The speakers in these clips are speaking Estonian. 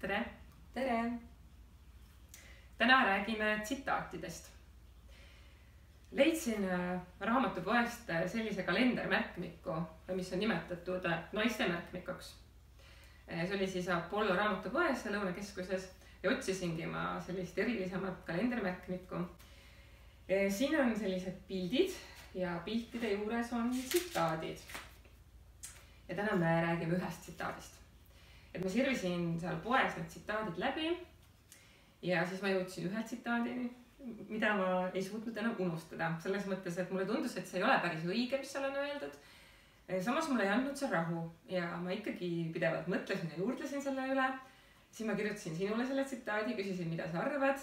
tere! Tere! Täna räägime tsitaatidest. Leidsin raamatupoest sellise kalendermärkmiku, mis on nimetatud naiste märkmikuks. See oli siis Apollo raamatupoes Lõunakeskuses ja otsisingi ma sellist erilisemat kalendermärkmikku. Siin on sellised pildid ja piltide juures on tsitaadid. Ja täna me räägime ühest tsitaadist. Et ma sirvisin seal poes need tsitaadid läbi ja siis ma jõudsin ühe tsitaadini, mida ma ei suutnud enam unustada. Selles mõttes, et mulle tundus, et see ei ole päris õige, mis seal on öeldud. Samas mulle ei andnud see rahu ja ma ikkagi pidevalt mõtlesin ja juurdlesin selle üle. Siis ma kirjutasin sinule selle tsitaadi, küsisin, mida sa arvad.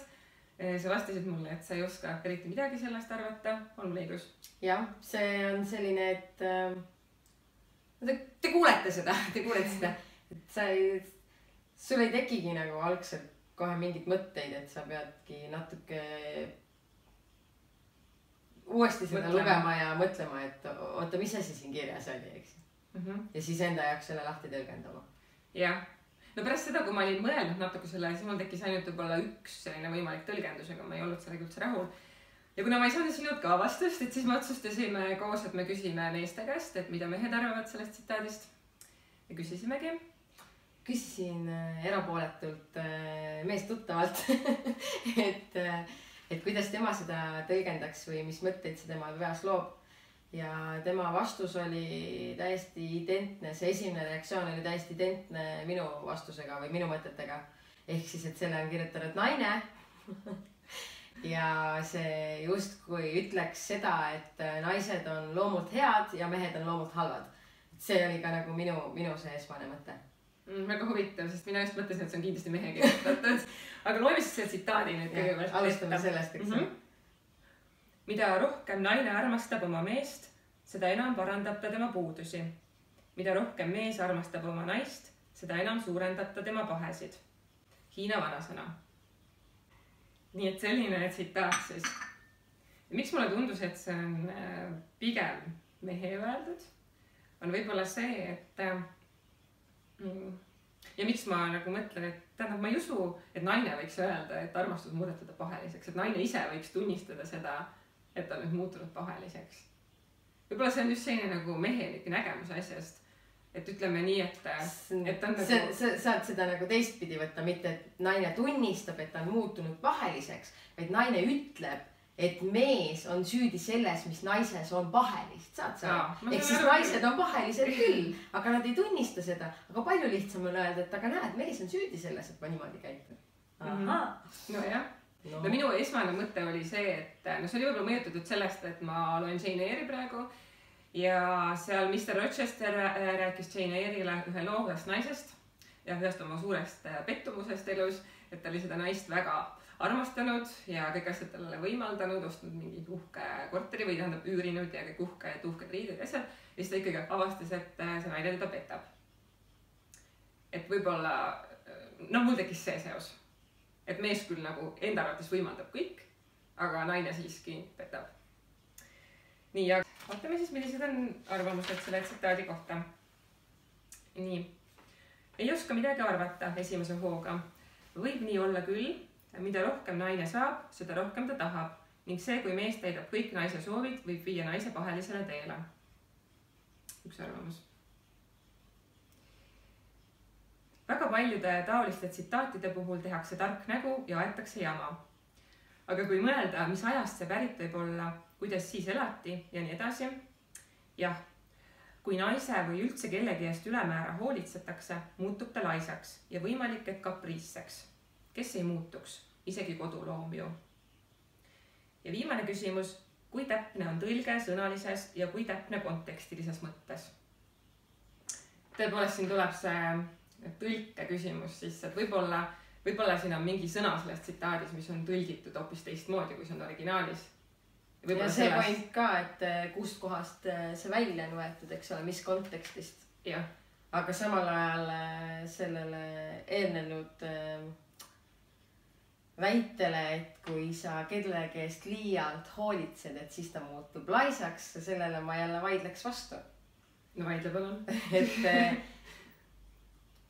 Sa vastasid mulle, et sa ei oska eriti midagi sellest arvata. On mul õigus? Jah, see on selline, et te kuulete seda. Et sul ei tekigi nagu algselt kohe mingid mõtteid, et sa peadki natuke uuesti seda lugema ja mõtlema, et oota, mis asi siin kirjas oli, eks? Ja siis enda jaoks selle lahti tõlgendama. Jah. No pärast seda, kui ma olin mõelnud natuke selle, siis mul tekkis ainult võib-olla üks selline võimalik tõlgendus, aga ma ei olnud sellega üldse rahul. Ja kuna ma ei saanud sinult ka vastust, et siis me otsustasime koos, et me küsime meeste käest, et mida mehed arvavad sellest tsitaadist. Ja küsisimegi. Küsisin erapooletult meest tuttavalt, et kuidas tema seda tõlgendaks või mis mõtteid see tema peas loob. Ja tema vastus oli täiesti identne, see esimene reaktsioon oli täiesti identne minu vastusega või minu mõtetega. Ehk siis, et selle on kirjutanud naine. Ja see justkui ütleks seda, et naised on loomult head ja mehed on loomult halvad. See oli ka nagu minu see esmane mõte. Väga huvitav, sest mina just mõtlesin, et see on kindlasti mehe kirjutatud. Aga loeme siis see tsitaadi nüüd kõigepealt. Alustame sellest, eks. Mida rohkem naine armastab oma meest, seda enam parandab ta tema puudusi. Mida rohkem mees armastab oma naist, seda enam suurendab ta tema pahesid. Hiina vanasõna. Nii et selline tsitaat siis. Miks mulle tundus, et see on pigem mehe öeldud, on võib-olla see, et ja miks ma nagu mõtlen, et tähendab, ma ei usu, et naine võiks öelda, et armastus muudetada paheliseks, et naine ise võiks tunnistada seda, et ta on nüüd muutunud paheliseks. Võib-olla see on just selline nagu mehelik nägemus asjast, et ütleme nii, et on nagu... Saad seda nagu teistpidi võtta, mitte et naine tunnistab, et ta on muutunud paheliseks, vaid naine ütleb, et mees on süüdi selles, mis naises on pahelist, saad sa? Ehk siis naised on pahelised küll, aga nad ei tunnista seda. Aga palju lihtsam on öelda, et aga näed, mees on süüdi selles, et ma niimoodi käitun. No jah. No minu esmane mõte oli see, et see oli võib-olla mõjutatud sellest, et ma loen Jane Eyre'i praegu ja seal Mr. Rochester rääkis Jane Eyre'ile ühe loo ühest naisest ja ühest oma suurest pettumusest elus, et ta oli seda naist väga armastanud ja kõik asjad talle võimaldanud, ostnud mingi uhke korteri või tähendab üürinud ja kõik uhked riided ja asjad. Ja siis ta ikkagi avastas, et see naine teda petab. Et võib-olla, mul tekkis see seos. Et mees küll nagu enda arvates võimaldab kõik, aga naine siiski petab. Nii, ja vaatame siis, millised on arvamused selle tsitaadi kohta. Nii. Ei oska midagi arvata esimese hooga. Võib nii olla küll. Mida rohkem naine saab, seda rohkem ta tahab ning see, kui mees täidab kõik naise soovid, võib viia naise pahelisele teele. Üks arvamus. Väga paljude taoliste tsitaatide puhul tehakse tark nägu ja aetakse jama. Aga kui mõelda, mis ajast see pärit võib olla, kuidas siis elati ja nii edasi, jah, kui naise või üldse kellegi eest ülemäära hoolitsetakse, muutub ta laisaks ja võimalik, et kapriisseks. Kes ei muutuks, isegi koduloom ju. Ja viimane küsimus, kui täpne on tõlge sõnalises ja kui täpne kontekstilises mõttes? Tõepoolest siin tuleb see tõlke küsimus sisse, et võib-olla siin on mingi sõna selles tsitaadis, mis on tõlgitud hoopis teistmoodi, kui see on originaalis. Ja see point ka, et kust kohast see välja on võetud, eks ole, mis kontekstist. Ja. Aga samal ajal sellele eelnenud väitele, et kui sa kellegi eest liialt hoolitsed, et siis ta muutub laisaks, sellele ma jälle vaidleks vastu. No vaidle palun. Et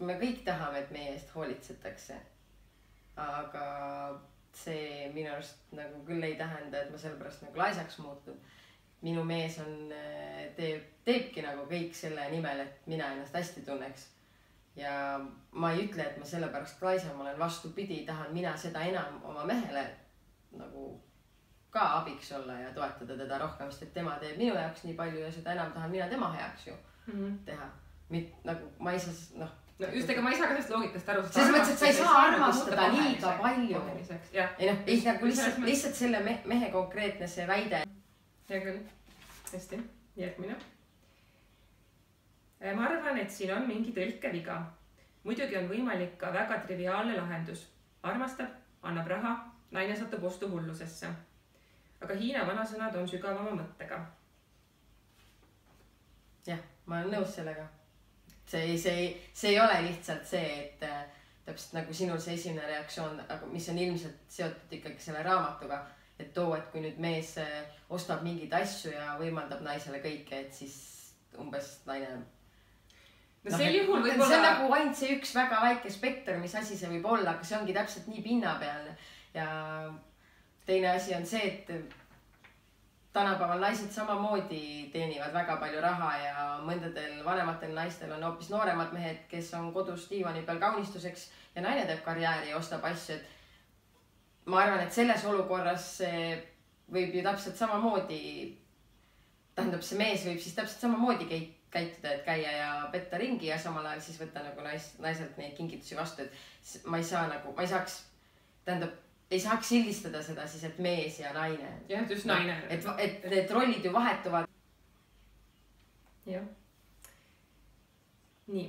me kõik tahame, et meie eest hoolitsetakse. Aga see minu arust nagu küll ei tähenda, et ma sellepärast nagu laisaks muutun. Minu mees teebki nagu kõik selle nimel, et mina ennast hästi tunneks. Ja ma ei ütle, et ma sellepärast laisa, ma olen vastupidi, tahan mina seda enam oma mehele nagu ka abiks olla ja toetada teda rohkem, sest et tema teeb minu jaoks nii palju ja seda enam tahan mina tema heaks ju teha. Nagu ma ei saa, no just, ega ma ei saa ka sellest loogikast aru. Selles mõttes, et sa ei saa armastada liiga palju. Ei noh, lihtsalt selle mehe konkreetne see väide. Hea küll. Hästi. Järgmine. Ma arvan, et siin on mingi tõlkeviga. Muidugi on võimalik ka väga triviaalne lahendus. Armastab, annab raha, naine satub ostu hullusesse. Aga Hiina vanasõnad on sügavama mõttega. Jah, ma olen nõus sellega. See ei ole lihtsalt see, et täpselt nagu sinul see esimene reaktsioon, mis on ilmselt seotud ikkagi selle raamatuga, et kui nüüd mees ostab mingeid asju ja võimaldab naisele kõike, et siis umbes naine... No sel juhul võib olla... See on nagu ainult see üks väga väike spekter, mis asi see võib olla, aga see ongi täpselt nii pinnapealne. Ja teine asi on see, et tänapäeval naised samamoodi teenivad väga palju raha ja mõndadel vanematel naistel on hoopis nooremad mehed, kes on kodus diivani peal kaunistuseks ja naine teeb karjääri ja ostab asju. Ma arvan, et selles olukorras võib ju täpselt samamoodi, tähendab see mees võib siis täpselt samamoodi käituda, et käia ja petta ringi ja samal ajal siis võtta nagu naiselt neid kingitusi vastu, et ma ei saaks sildistada seda siis, et mees ja naine. Jah, just naine. Et need rollid ju vahetuvad. Jah. Nii.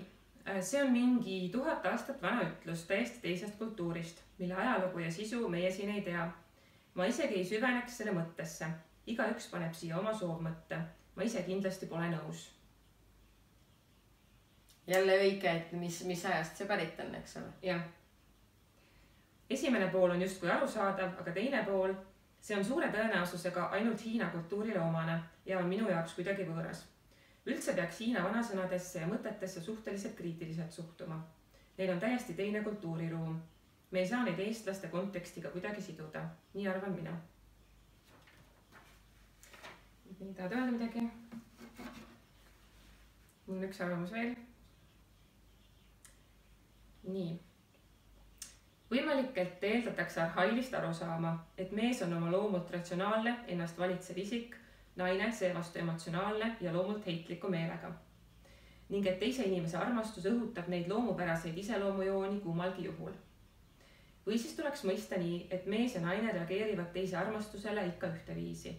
See on mingi 1000 aastat vana ütlus täiesti teisest kultuurist, mille ajalugu ja sisu meie siin ei tea. Ma isegi ei süveneks selle mõttesse. Igaüks paneb siia oma soovmõtte. Ma ise kindlasti pole nõus. Jälle õige, et mis ajast see pärit on, eks ole? Jah. Esimene pool on justkui arusaadav, aga teine pool, see on suure tõenäosusega ainult Hiina kultuurile omane ja on minu jaoks kuidagi võõras. Üldse peaks Hiina vanasõnadesse ja mõtetesse suhteliselt kriitiliselt suhtuma. Neil on täiesti teine kultuuriruum. Me ei saa neid eestlaste kontekstiga kuidagi siduda. Nii arvan mina. Tahad öelda midagi? Mul on üks arvamus veel. Nii. Võimalik, et eeldatakse arhailist arusaama, et mees on oma loomult ratsionaalne, ennast valitsev isik, naine seevastu emotsionaalne ja loomult heitliku meelega. Ning et teise inimese armastus õhutab neid loomupäraseid iseloomujooni kummalgi juhul. Või siis tuleks mõista nii, et mees ja naine reageerivad teise armastusele ikka ühteviisi.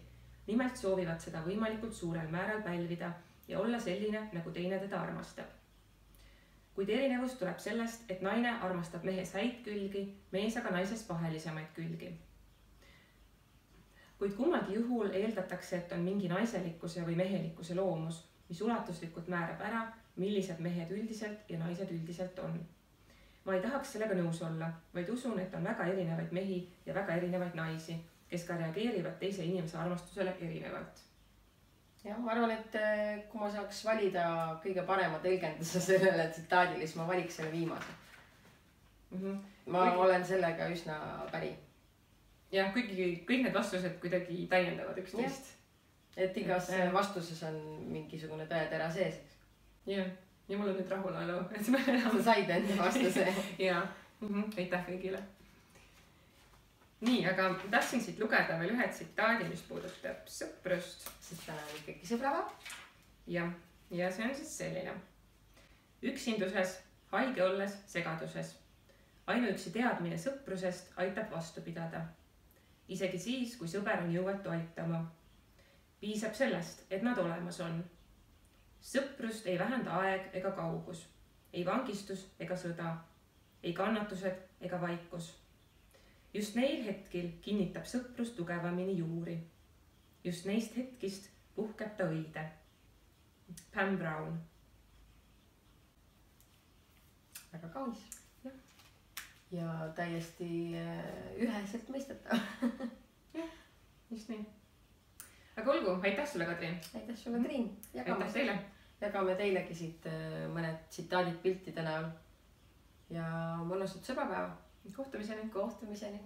Nimelt soovivad seda võimalikult suurel määral pälvida ja olla selline, nagu teine teda armastab. Kuid erinevus tuleb sellest, et naine armastab mehes häid külgi, mees aga naisest pahelisemaid külgi. Kuid kummalgi juhul eeldatakse, et on mingi naiselikkuse või mehelikkuse loomus, mis ulatuslikult määrab ära, millised mehed üldiselt ja naised üldiselt on. Ma ei tahaks sellega nõus olla, vaid usun, et on väga erinevaid mehi ja väga erinevaid naisi, kes ka reageerivad teise inimese armastusele erinevalt. Jah, ma arvan, et kui ma saaks valida kõige parema tõlgenduse sellele tsitaadile, siis ma valiks selle viimase. Ma olen sellega üsna päri. Jah, kuigi kõik need vastused kuidagi täiendavad üksteist. Et igas vastuses on mingisugune tõetera sees. Jah, ja mul on nüüd rahulolu. Sa said enda vastuse. Jah, aitäh kõigile. Nii, aga tahtsin siit lugeda veel ühe tsitaadi, mis puudutab sõprust. Sest täna on ikkagi sõbrava. Ja see on siis selline. Üksinduses, haige olles, segaduses. Ainuüksi teadmine sõprusest aitab vastu pidada. Isegi siis, kui sõber on jõuetu aitama. Piisab sellest, et nad olemas on. Sõprust ei vähenda aeg ega kaugus. Ei vangistus ega sõda. Ei kannatused ega vaikus. Just neil hetkil kinnitab sõprus tugevamini juuri. Just neist hetkist puhkeb ta õide. Pam Brown. Väga kaunis. Ja täiesti üheselt mõistetav. Jah, just nii. Aga olgu, aitäh sulle, Kadrin. Aitäh sulle, Triin. Aitäh teile. Jagame teilegi siit mõned tsitaadid piltide näol. ja mõnusat sõbrapäeva. kohtumiseni. Kohtumiseni.